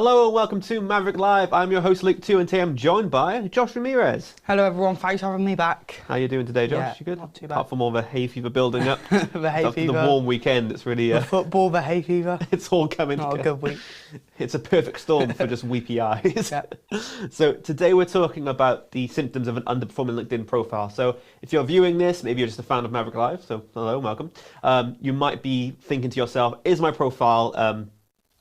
Hello and welcome to Maverrik Live. I'm your host Luke 2 and today I'm joined by Josh Ramirez. Hello everyone, thanks for having me back. How are you doing today, Josh? Yeah, You good? not too bad. Apart from all the hay fever building up. The hay After fever. the warm weekend, it's really... The football, the hay fever. It's all coming Not a together. good week. It's a perfect storm for just weepy eyes. Yeah. So today we're talking about the symptoms of an underperforming LinkedIn profile. So if you're viewing this, maybe you're just a fan of Maverrik Live, so hello, welcome. You might be thinking to yourself, is my profile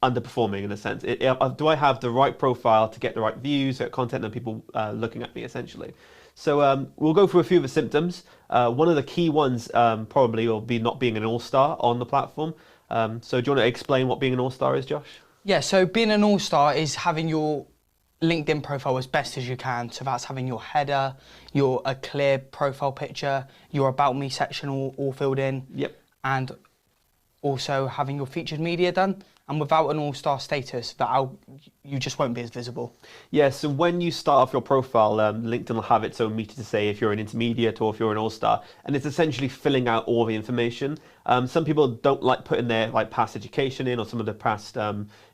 underperforming in a sense? Do I have the right profile to get the right views, content, and people looking at me essentially? So we'll go through a few of the symptoms. One of the key ones probably will be not being an all-star on the platform. So do you want to explain what being an all-star is, Josh? Yeah, so being an all-star is having your LinkedIn profile as best as you can. So that's having your header, a clear profile picture, your About Me section all filled in. Yep. And also having your featured media done. And without an all-star status, you just won't be as visible. Yeah, so when you start off your profile, LinkedIn will have its own meter to say if you're an intermediate or if you're an all-star, and it's essentially filling out all the information. Some people don't like putting their past education in or some of the past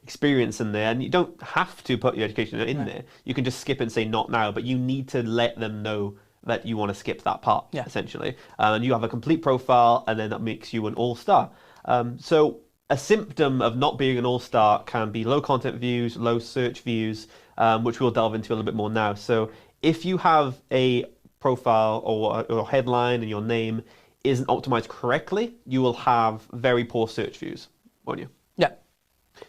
experience in there, and you don't have to put your education in there. You can just skip and say not now, but you need to let them know that you want to skip that part, essentially. And you have a complete profile, and then that makes you an all-star. So a symptom of not being an all-star can be low content views, low search views, which we'll delve into a little bit more now. So if you have a profile or a headline and your name isn't optimized correctly, you will have very poor search views, won't you? Yeah.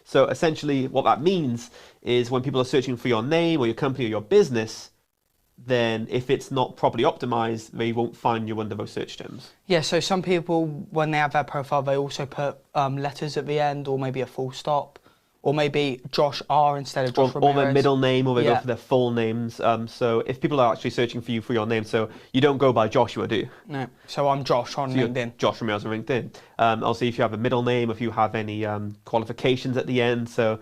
So essentially what that means is when people are searching for your name or your company or your business, then if it's not properly optimized, they won't find you under those search terms. Yeah, so some people, when they have their profile, they also put letters at the end, or maybe a full stop, or maybe Josh R instead of Josh Ramirez. Or their middle name, or they go for their full names. So if people are actually searching for you for your name, so you don't go by Joshua, do you? No, so I'm Josh on LinkedIn. Josh Ramirez on LinkedIn. Also, if you have a middle name, if you have any qualifications at the end, so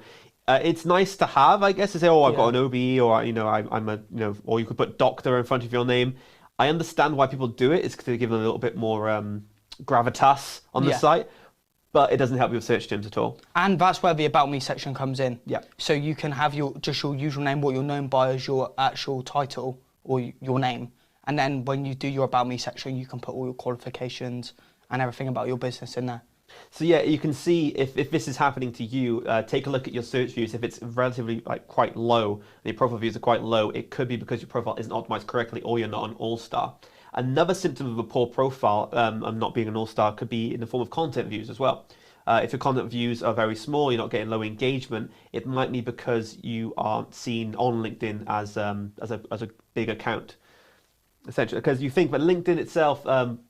it's nice to have, I guess, to say, oh, I've got an OBE, or I'm a, or you could put doctor in front of your name. I understand why people do it. It's to give them a little bit more gravitas on the site, but it doesn't help you with search terms at all. And that's where the About Me section comes in. Yeah. So you can have just your usual name, what you're known by as your actual title or your name, and then when you do your About Me section, you can put all your qualifications and everything about your business in there. So yeah, you can see if this is happening to you, take a look at your search views. If it's relatively quite low, and your profile views are quite low, it could be because your profile isn't optimized correctly or you're not an all-star. Another symptom of a poor profile and not being an all-star could be in the form of content views as well. If your content views are very small, you're not getting low engagement, it might be because you aren't seen on LinkedIn as a big account. Essentially, because you think that LinkedIn itself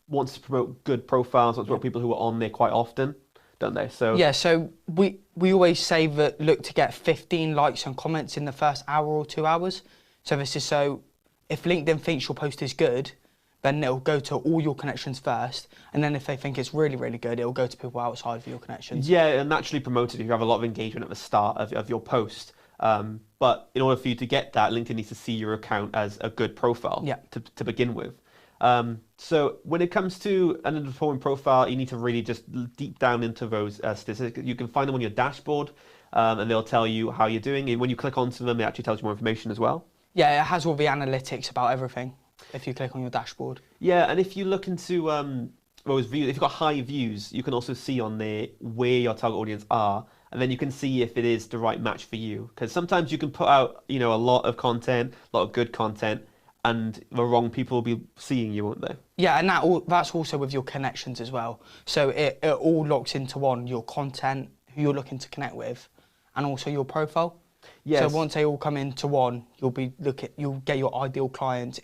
wants to promote good profiles, wants to promote people who are on there quite often, don't they? So yeah, so we always say that look to get 15 likes and comments in the first hour or 2 hours. So this is so if LinkedIn thinks your post is good, then it'll go to all your connections first, and then if they think it's really, really good, it'll go to people outside of your connections. Yeah, and naturally promoted if you have a lot of engagement at the start of your post. But in order for you to get that, LinkedIn needs to see your account as a good profile to begin with. So when it comes to an underperforming profile, you need to really just deep down into those statistics. You can find them on your dashboard, and they'll tell you how you're doing. And when you click onto them, it actually tells you more information as well. Yeah, it has all the analytics about everything if you click on your dashboard. Yeah, and if you look into those views, if you've got high views, you can also see on there where your target audience are. And then you can see if it is the right match for you. Because sometimes you can put out, a lot of content, a lot of good content, and the wrong people will be seeing you, won't they? Yeah, and that's also with your connections as well. So it all locks into one, your content, who you're looking to connect with, and also your profile. Yes. So once they all come into one, you'll get your ideal client,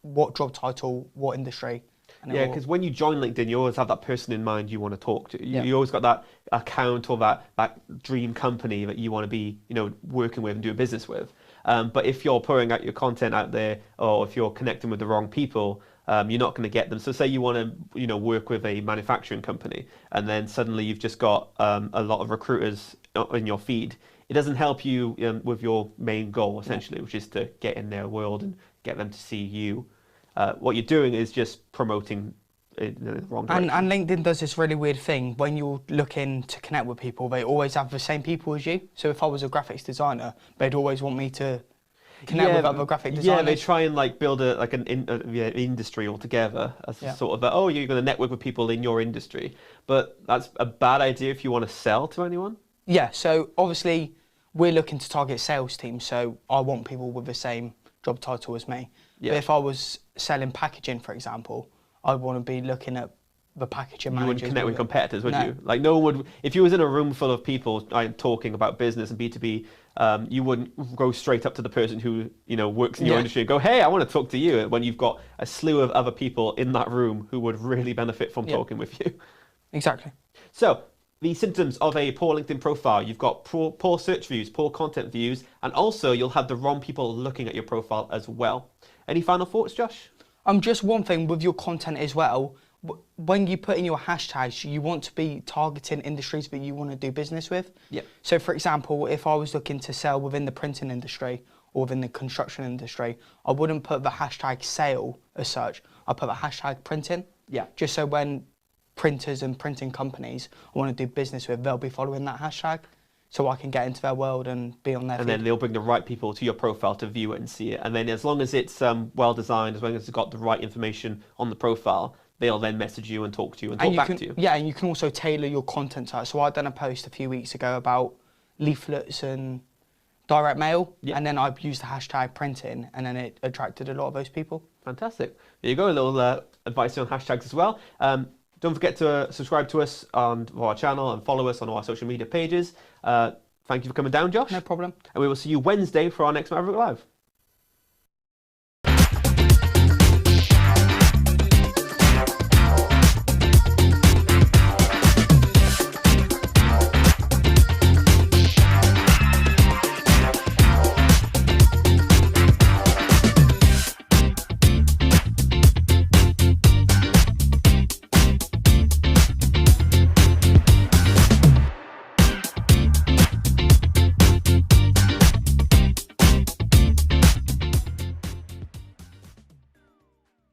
what job title, what industry. Yeah, because when you join LinkedIn, you always have that person in mind you want to talk to. You always got that account or that dream company that you want to be, working with and do business with. But if you're pouring out your content out there, or if you're connecting with the wrong people, you're not going to get them. So say you want to, work with a manufacturing company, and then suddenly you've just got a lot of recruiters in your feed. It doesn't help you with your main goal, essentially, which is to get in their world and get them to see you. What you're doing is just promoting in the wrong direction. And LinkedIn does this really weird thing. When you're looking to connect with people, they always have the same people as you. So if I was a graphics designer, they'd always want me to connect with other graphic designers. Yeah, they try and like build an industry altogether as a sort of you're going to network with people in your industry. But that's a bad idea if you want to sell to anyone. Yeah, so obviously we're looking to target sales teams, so I want people with the same job title as me. Yeah. But if I was selling packaging, for example, I'd want to be looking at the packaging managers. You wouldn't connect with competitors, would you? Like no one would. If you was in a room full of people talking about business and B2B, you wouldn't go straight up to the person who works in your industry and go, "Hey, I want to talk to you." When you've got a slew of other people in that room who would really benefit from talking with you. Exactly. So the symptoms of a poor LinkedIn profile: you've got poor search views, poor content views, and also you'll have the wrong people looking at your profile as well. Any final thoughts, Josh? Just one thing with your content as well. When you put in your hashtags, you want to be targeting industries that you want to do business with. Yeah. So, for example, if I was looking to sell within the printing industry or within the construction industry, I wouldn't put the hashtag sale as such. I'd put the hashtag printing. Yeah. Just so when printers and printing companies I want to do business with, they'll be following that hashtag. So I can get into their world and be on their feed. And then they'll bring the right people to your profile to view it and see it. And then as long as it's well designed, as long as it's got the right information on the profile, they'll then message you and talk to you and talk back to you. Yeah, and you can also tailor your content to it. So I done a post a few weeks ago about leaflets and direct mail, and then I've used the hashtag printing, and then it attracted a lot of those people. Fantastic. There you go, a little advice on hashtags as well. Don't forget to subscribe to us on our channel and follow us on all our social media pages. Thank you for coming down, Josh. No problem. And we will see you Wednesday for our next Maverrik Live.